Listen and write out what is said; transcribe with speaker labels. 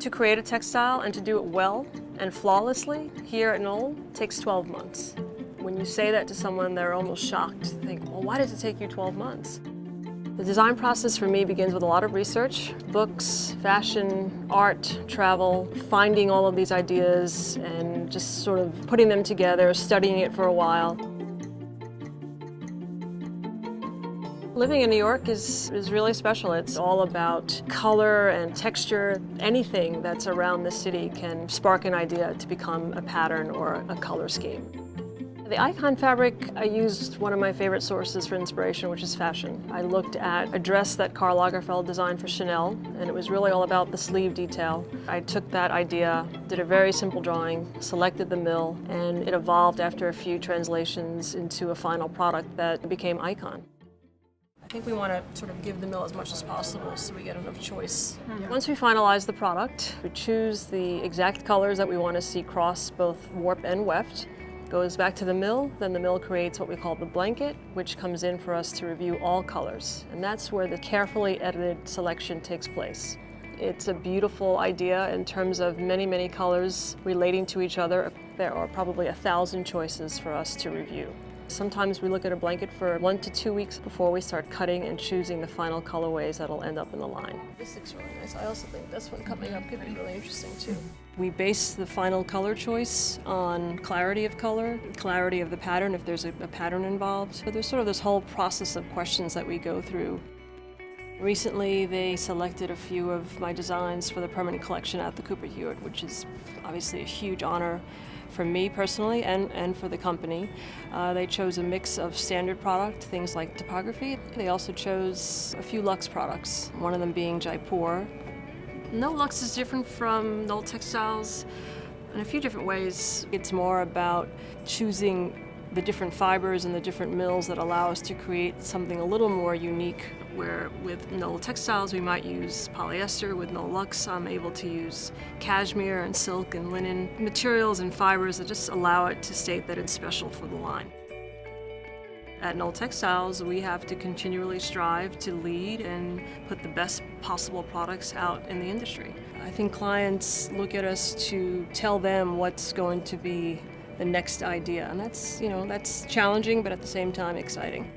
Speaker 1: To create a textile and to do it well and flawlessly here at Knoll takes 12 months. When you say that to someone, they're almost shocked. They think, well, why does it take you 12 months? The design process for me begins with a lot of research, books, fashion, art, travel, finding all of these ideas and just sort of putting them together, studying it for a while. Living in New York is really special. It's all about color and texture. Anything that's around the city can spark an idea to become a pattern or a color scheme. The icon fabric, I used one of my favorite sources for inspiration, which is fashion. I looked at a dress that Karl Lagerfeld designed for Chanel, and it was really all about the sleeve detail. I took that idea, did a very simple drawing, selected the mill, and it evolved after a few translations into a final product that became icon. I think we want to sort of give the mill as much as possible so we get enough choice. Once we finalize the product, we choose the exact colors that we want to see cross both warp and weft. Goes back to the mill, then the mill creates what we call the blanket, which comes in for us to review all colors. And that's where the carefully edited selection takes place. It's a beautiful idea in terms of many, many colors relating to each other. There are probably 1,000 choices for us to review. Sometimes we look at a blanket for 1 to 2 weeks before we start cutting and choosing the final colorways that'll end up in the line. This looks really nice. I also think this one coming up could be really interesting too. We base the final color choice on clarity of color, clarity of the pattern if there's a pattern involved. So there's sort of this whole process of questions that we go through. Recently, they selected a few of my designs for the permanent collection at the Cooper Hewitt, which is obviously a huge honor for me personally and for the company. They chose a mix of standard product, things like typography. They also chose a few luxe products, one of them being Jaipur. KnollLuxe is different from KnollTextiles in a few different ways. It's more about choosing the different fibers and the different mills that allow us to create something a little more unique, where with KnollTextiles we might use polyester. With KnollLuxe I'm able to use cashmere and silk and linen materials and fibers that just allow it to state that it's special for the line. At KnollTextiles we have to continually strive to lead and put the best possible products out in the industry. I think clients look at us to tell them what's going to be the next idea, and that's challenging, but at the same time exciting.